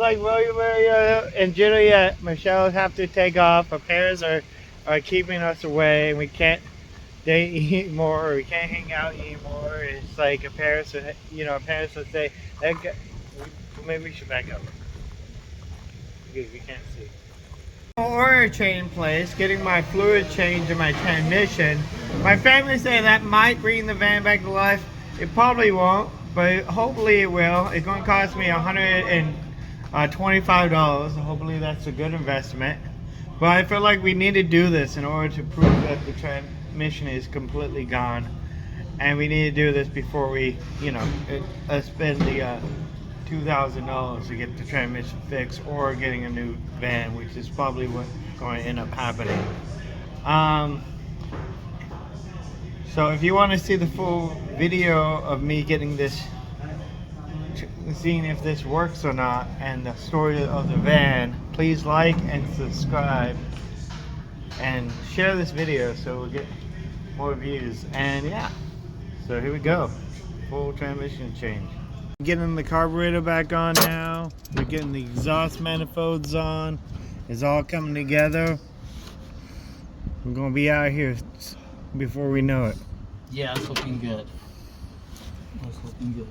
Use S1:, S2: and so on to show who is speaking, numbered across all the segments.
S1: like Romeo and Juliet. Michelle have to take off. Our parents are keeping us away, and we can't date anymore. Or we can't hang out anymore. It's like our parents, our parents would say, "Hey, maybe we should back up because we can't see." Oil change place, getting my fluid change in my transmission. My family say that might bring the van back to life. It probably won't, but hopefully it will. It's going to cost me $125. Hopefully that's a good investment. But I feel like we need to do this in order to prove that the transmission is completely gone. And we need to do this before we, spend the $2,000 to get the transmission fixed or getting a new van, which is probably what's going to end up happening. So if you want to see the full video of me getting this, seeing if this works or not, and the story of the van, please like and subscribe and share this video so we'll get more views. And yeah, so here we go, full transmission change. Getting the carburetor back on now. We're getting the exhaust manifolds on. It's all coming together. We're gonna be out here before we know it.
S2: Yeah, it's looking good. It's looking good.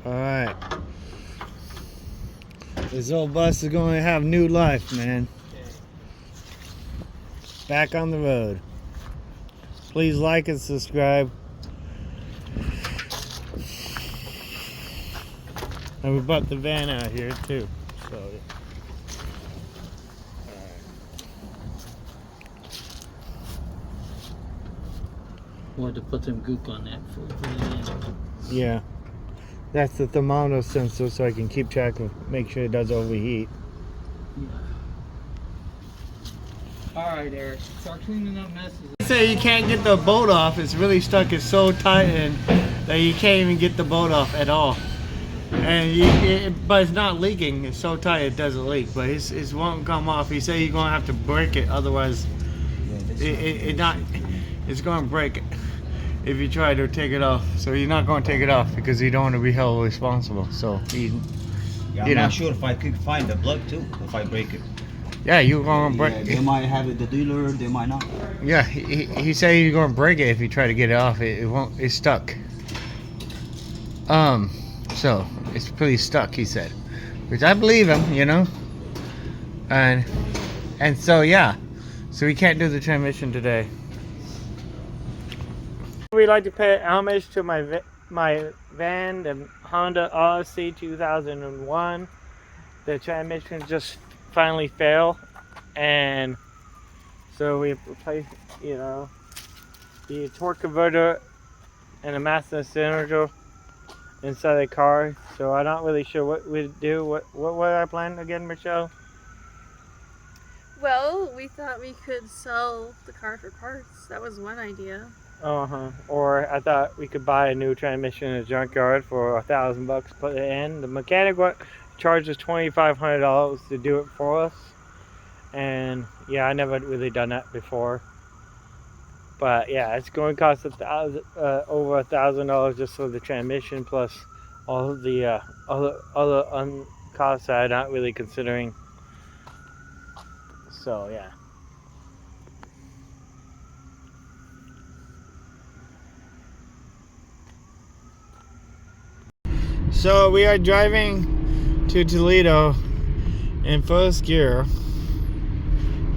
S1: Alright. This old bus is going to have new life, man. Back on the road. Please like and subscribe. And we bought the van out here too. So
S2: Wanted to put some goop on that for the
S1: yeah. That's the thermometer sensor so I can keep track of, make sure it does overheat.
S2: yeah. Alright, Eric, start cleaning up messes.
S1: They say you can't get the bolt off. It's really stuck. It's so tight and that you can't even get the bolt off at all. And but it's not leaking. It's so tight it doesn't leak. But it won't come off. He said you're gonna have to break it, otherwise it's gonna break it if you try to take it off. So you're not gonna take it off because you don't want to be held responsible. So
S3: I'm not sure if I could find the plug too if I break it.
S1: Yeah, you're gonna break.
S3: Yeah, they might have it, the dealer. They might not.
S1: Yeah, he said you're gonna break it if you try to get it off. It won't. It's stuck. So it's pretty stuck, he said, which I believe him, and so yeah, so we can't do the transmission today. We'd like to pay homage to my van, the Honda Odyssey 2001. The transmission just finally failed, and so we replaced, the torque converter and a master cylinder inside the car. So I'm not really sure what we'd do. What was our plan again, Michelle?
S4: Well, we thought we could sell the car for parts. That was one idea.
S1: Or I thought we could buy a new transmission in a junkyard for $1,000, put it in. The mechanic charges $2,500 to do it for us. And yeah, I never really done that before. But yeah, it's going to cost over $1,000 just for the transmission, plus all of the other costs that I'm not really considering. So yeah. So we are driving to Toledo in first gear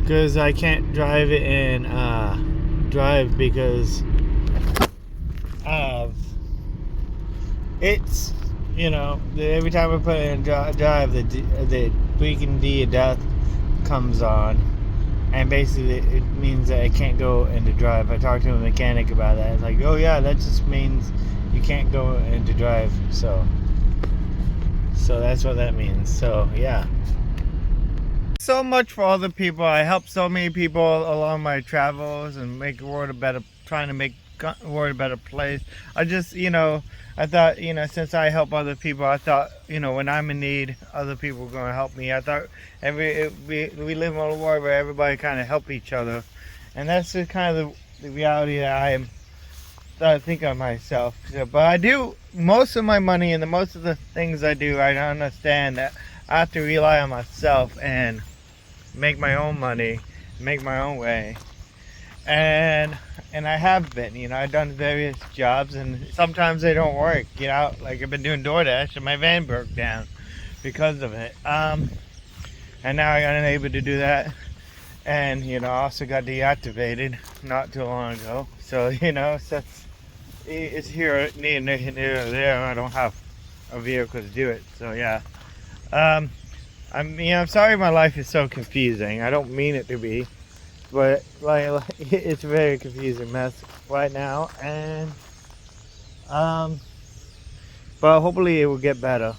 S1: because I can't drive it in drive because of it's every time I put it in drive the beacon D of death comes on, and basically it means that I can't go into drive. I talked to a mechanic about that. It's like, oh yeah, that just means you can't go into drive. So that's what that means. So yeah. So much for other people. I helped so many people along my travels and make the world trying to make the world a better place. I just, I thought, since I help other people, I thought, when I'm in need, other people are going to help me. I thought we live in a world where everybody kind of help each other. And that's just kind of the reality that think of myself. So, but I do most of my money and most of the things I do. I understand that I have to rely on myself and make my own money, make my own way. And I have been, you know, I've done various jobs and sometimes they don't work, you know, like I've been doing DoorDash and my van broke down because of it. And now I'm unable to do that. And, you know, I also got deactivated not too long ago. So, you know, it's here, near there. I don't have a vehicle to do it. So, yeah. I'm sorry my life is so confusing. I don't mean it to be. But like it's a very confusing mess right now, and but hopefully it will get better.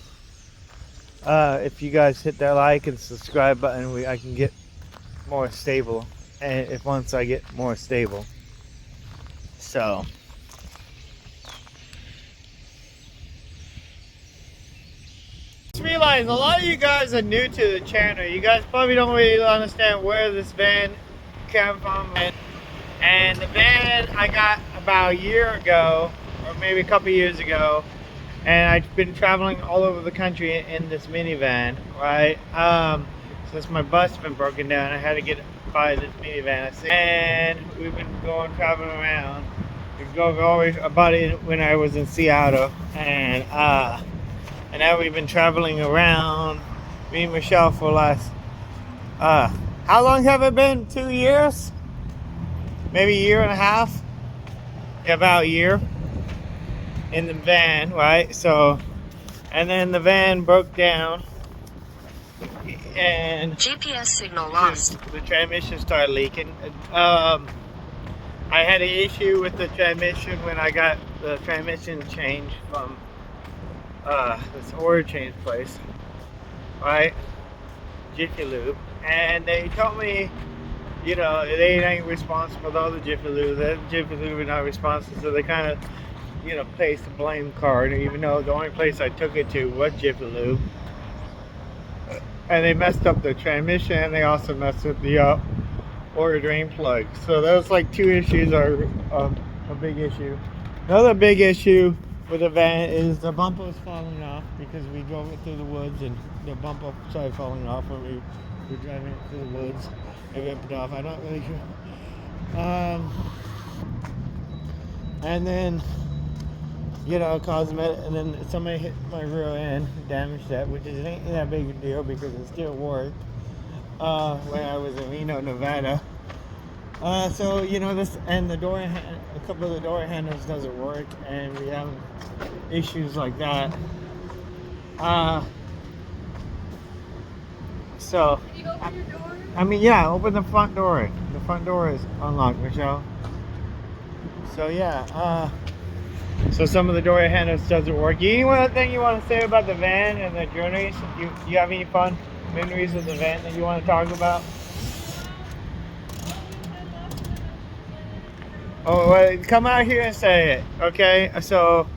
S1: If you guys hit that like and subscribe button, I can get more stable, and once I get more stable. So just realized a lot of you guys are new to the channel. You guys probably don't really understand where this van came from, and the van I got about a year ago, or maybe a couple years ago, and I've been traveling all over the country in this minivan, right? Since my bus has been broken down, I had to buy this minivan, and we've been traveling around. We always about it when I was in Seattle, and now we've been traveling around, me and Michelle, for the last how long have it been? 2 years? Maybe a year and a half? Yeah, about a year in the van, right? So, and then the van broke down and
S5: GPS signal lost.
S1: The transmission started leaking. I had an issue with the transmission when I got the transmission changed from this oil change place, right? Jiffy Lube. And they told me, you know, they ain't responsible for all the Jiffy Lube. The Jiffy Lube are not responsible, so they kind of, you know, placed the blame card. Even though the only place I took it to was Jiffy Lube, and they messed up the transmission, and they also messed up the oil drain plug. So those like two issues are a big issue. Another big issue with the van is the bumper was falling off because we drove it through the woods, and the bumper started falling off when we were driving it through the woods. It ripped it off. I'm not really sure. And then, you know, cosmetic, and then somebody hit my rear end, damaged that, which ain't that big a deal because it still worked when I was in Reno, Nevada. So, you know, this, and a couple of the door handles doesn't work, and we have issues like that. So,
S4: Can you open your door?
S1: I mean, yeah, open the front door. The front door is unlocked, Michelle. So, yeah, so some of the door handles doesn't work. Any other thing you want to say about the van and the journeys? You have any fun memories of the van that you want to talk about? Oh, well, come out here and say it, okay? So,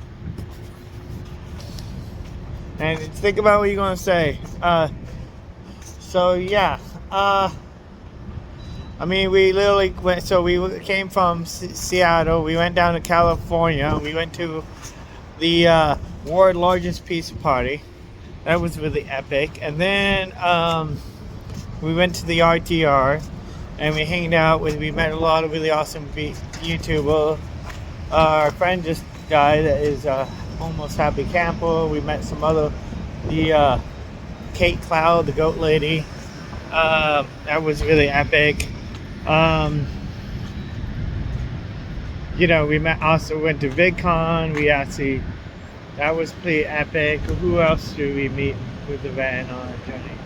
S1: and think about what you're going to say. So, yeah. I mean, we literally went, so we came from Seattle, we went down to California, we went to the world's largest pizza party. That was really epic. And then we went to the RTR, and we hanged out we met a lot of really awesome YouTubers. Our friend just died, that is Almost Happy Camper. We met some other, Kate Cloud, the goat lady. That was really epic. You know, we also went to VidCon. That was pretty epic. Who else did we meet with the van on our journey?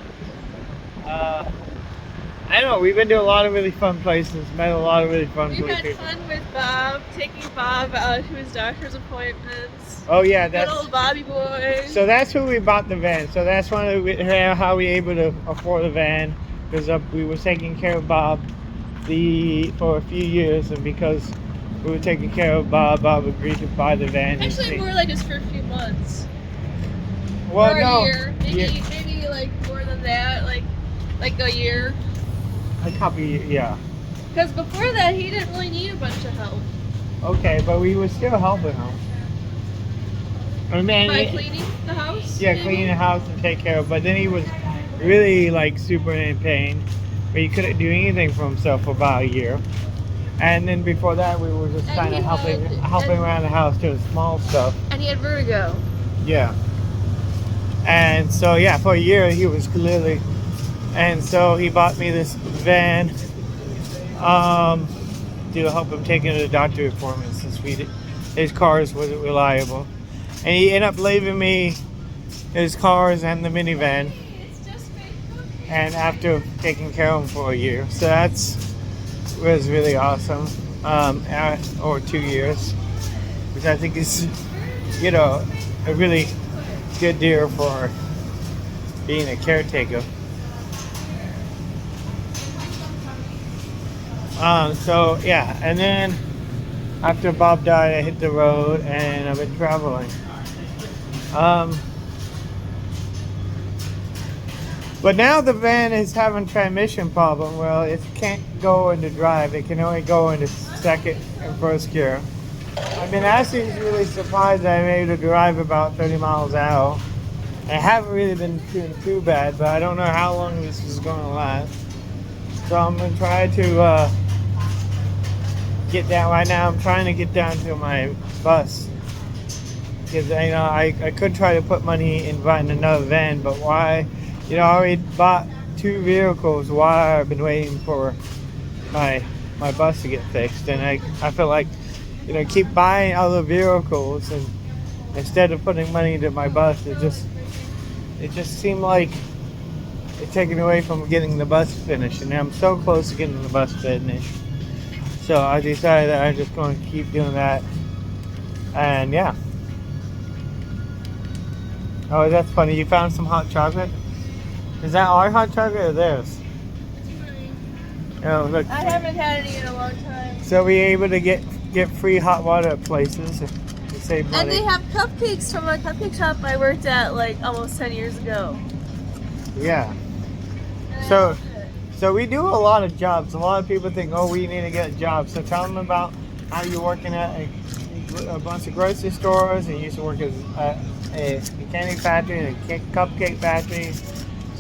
S1: I don't know, we've been to a lot of really fun places, met a lot of really fun
S4: We've had
S1: people.
S4: fun with Bob, taking Bob to his doctor's appointments.
S1: Oh yeah,
S4: Good old Bobby boy.
S1: so that's who we bought the van. So that's how we able to afford the van, because we were taking care of Bob for a few years, and because we were taking care of Bob agreed to buy the van.
S4: Actually, more like just for a few months.
S1: Well,
S4: or
S1: no,
S4: a year. Maybe like more than that, like a year.
S1: a couple, yeah.
S4: Because before that, he didn't really need a bunch of help.
S1: okay, but we were still helping him. I mean,
S4: By cleaning the house?
S1: yeah,
S4: maybe?
S1: cleaning the house and take care of. But then he was really like super in pain, but he couldn't do anything for himself for about a year. And then before that, we were just
S4: And
S1: kind
S4: he
S1: of helping
S4: had-
S1: around the house doing small stuff.
S4: And he had vertigo.
S1: Yeah. And so yeah, for a year he was clearly, and so he bought me this van to help him take him to the doctor appointments since his cars wasn't reliable, and he ended up leaving me his cars and the minivan. And after taking care of him for a year, so was really awesome. Or 2 years, which I think is, a really good deal for being a caretaker. So yeah, and then after Bob died, I hit the road and I've been traveling. But now the van is having transmission problem. Well, it can't go into drive. It can only go into second and first gear. I've been actually really surprised that I'm able to drive about 30 miles an hour. I haven't really been doing too bad, but I don't know how long this is going to last. So I'm going to try to get down. Right now I'm trying to get down to my bus. Because I could try to put money in buying another van, but why? I already bought 2 vehicles while I've been waiting for my bus to get fixed. And I feel like, keep buying other vehicles, and instead of putting money into my bus, it just seemed like it's taken away from getting the bus finished. And I'm so close to getting the bus finished. So I decided that I'm just going to keep doing that. And yeah. Oh, that's funny. You found some hot chocolate? Is that our hot chocolate or theirs? Oh, look.
S4: I haven't had any in a long time.
S1: So we able to get free hot water at places to save money.
S4: And they have cupcakes from a cupcake shop I worked at like almost 10 years ago.
S1: Yeah.
S4: And I
S1: So-
S4: loved it.
S1: So we do a lot of jobs. A lot of people think, oh, we need to get a job. So tell them about how you're working at a bunch of grocery stores, and you used to work as a candy factory and a cupcake factory.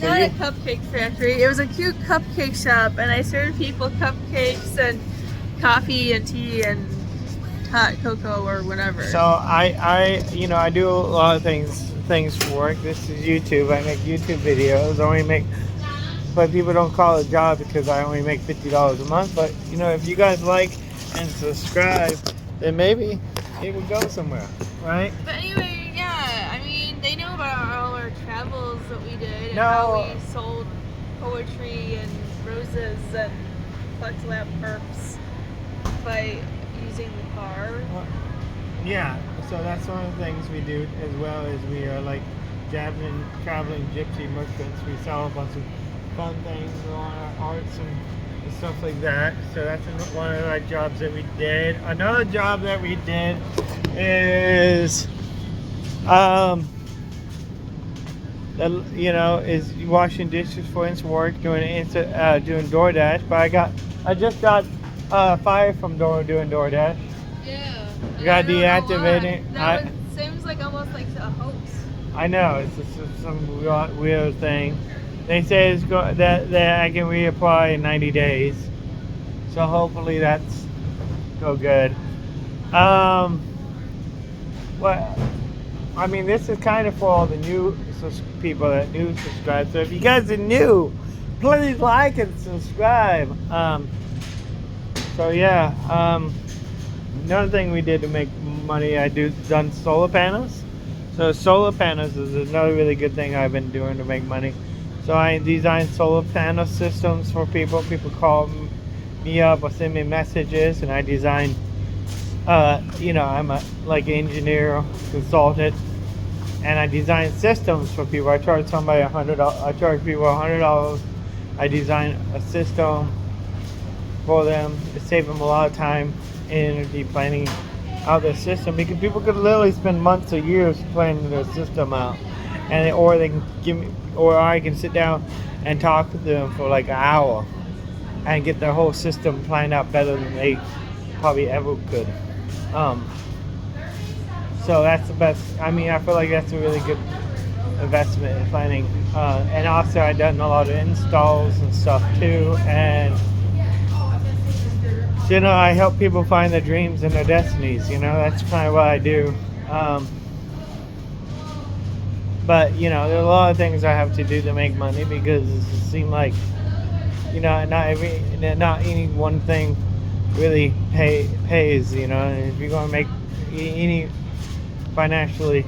S1: So
S4: Not
S1: you-
S4: a cupcake factory. It was a cute cupcake shop, and I served people cupcakes and coffee and tea and hot cocoa or whatever.
S1: So I do a lot of things for work. This is YouTube. I make YouTube videos. But people don't call it a job because I only make $50 a month. But if you guys like and subscribe, then maybe it would go somewhere, right?
S4: But anyway, yeah, I mean, they know about all our travels that we did and
S1: No.
S4: how we sold poetry and roses and plucked lap perps by using the car.
S1: Yeah. So that's one of the things we do, as well as we are like traveling gypsy merchants. We sell a bunch of fun things on our arts and stuff like that. So that's one of our jobs that we did. Another job that we did is is washing dishes, for instance, work doing DoorDash. But I just got fired from doing DoorDash.
S4: Yeah.
S1: You gotta deactivate it.
S4: That seems like almost like a hoax.
S1: I know, it's just some weird thing. They say that I can reapply in 90 days. So hopefully that's go good. This is kind of for all the new people that new subscribe. So if you guys are new, please like and subscribe. Another thing we did to make money, done solar panels. So solar panels is another really good thing I've been doing to make money. So I design solar panel systems for people. People call me up or send me messages, and I design. I'm a engineer consultant, and I design systems for people. I charge somebody $100. I charge people $100. I design a system for them to save them a lot of time and energy planning out their system, because people could literally spend months or years planning their system out, or they can give me, or I can sit down and talk to them for like an hour and get their whole system planned out better than they probably ever could. So that's the best. I mean, I feel like that's a really good investment in finding. And also, I've done a lot of installs and stuff too. And you know, I help people find their dreams and their destinies. You know, that's kind of what I do. But you know, there are a lot of things I have to do to make money because it seems like, you know, not any one thing really pays. You know, and if you're going to make any financially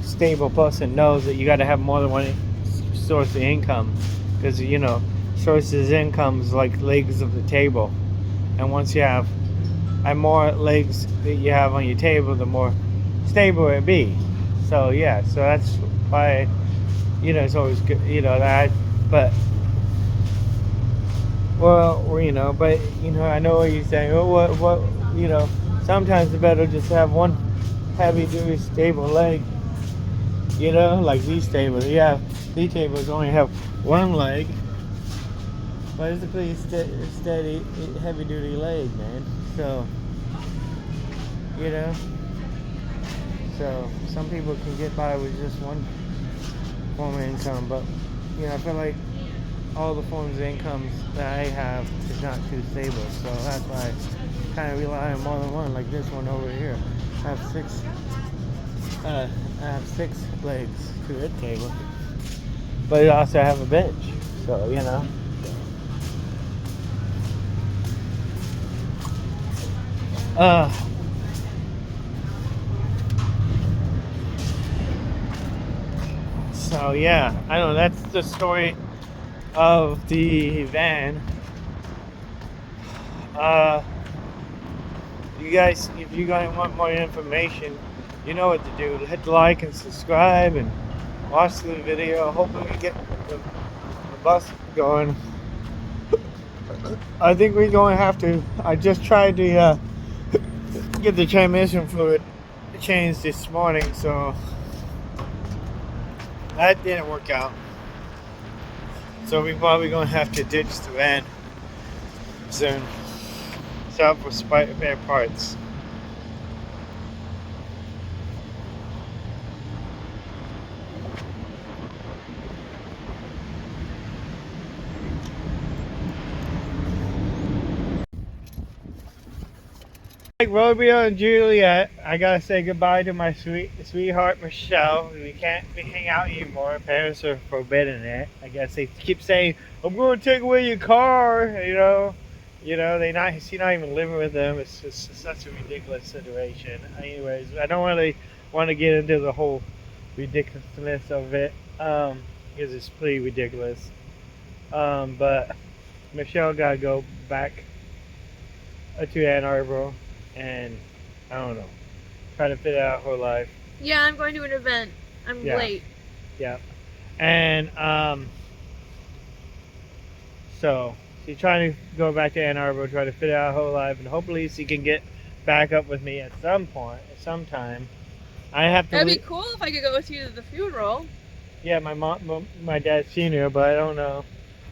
S1: stable person knows that you got to have more than one source of income, because you know, sources of income is like legs of the table, and once you have more legs that you have on your table, the more stable it be. So yeah, so that's why, you know, it's always good, you know, that. But well, you know, but you know, I know what you're saying. Well, what you know, sometimes it's better just to have one heavy duty stable leg, you know, like these tables. Yeah, these tables only have one leg, but it's a pretty steady heavy duty leg, man. So you know, so some people can get by with just one form of income, but you know, I feel like all the forms of incomes that I have is not too stable, so that's why I kind of rely on more than one, like this one over here. I have six legs to a table, but I also have a bench, so you know. So yeah, I don't know, that's the story of the van. You guys, if you guys want more information, you know what to do. Hit the like and subscribe and watch the video. Hopefully we get the bus going. I think we're going to have to, I just tried to get the transmission fluid changed this morning, so that didn't work out. So we're probably going to have to ditch the van soon. Shop for spare parts. Like Romeo and Juliet, I gotta say goodbye to my sweetheart Michelle. We can't hang out anymore. Parents are forbidding it. I guess they keep saying, "I'm going to take away your car." She's not even living with them. It's just such a ridiculous situation. Anyways, I don't really want to get into the whole ridiculousness of it, because it's pretty ridiculous. But Michelle gotta go back to Ann Arbor. And I don't know, try to fit out her life.
S4: Yeah, I'm going to an event. I'm late.
S1: Yeah, and so she's trying to go back to Ann Arbor, try to fit out her life, and hopefully she can get back up with me at some point, at some time. I have to.
S4: That'd be cool if I could go with you to the funeral.
S1: Yeah, my dad's funeral, but I don't know.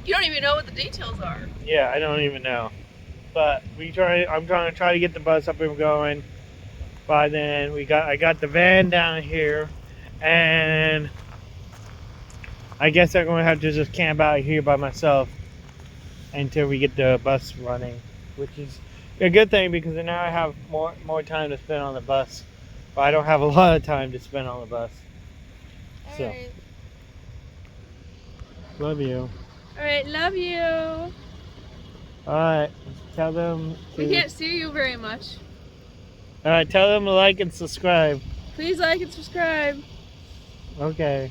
S4: You don't even know what the details are.
S1: Yeah, I don't even know. But I'm going to try to get the bus up and going. By then, I got the van down here, and I guess I'm going to have to just camp out here by myself until we get the bus running, which is a good thing because now I have more time to spend on the bus. But I don't have a lot of time to spend on the bus. So,
S4: Alright.
S1: love you.
S4: Alright, love you.
S1: Alright, tell them
S4: We can't see you very much.
S1: Alright, tell them to like and subscribe.
S4: Please like and subscribe.
S1: Okay.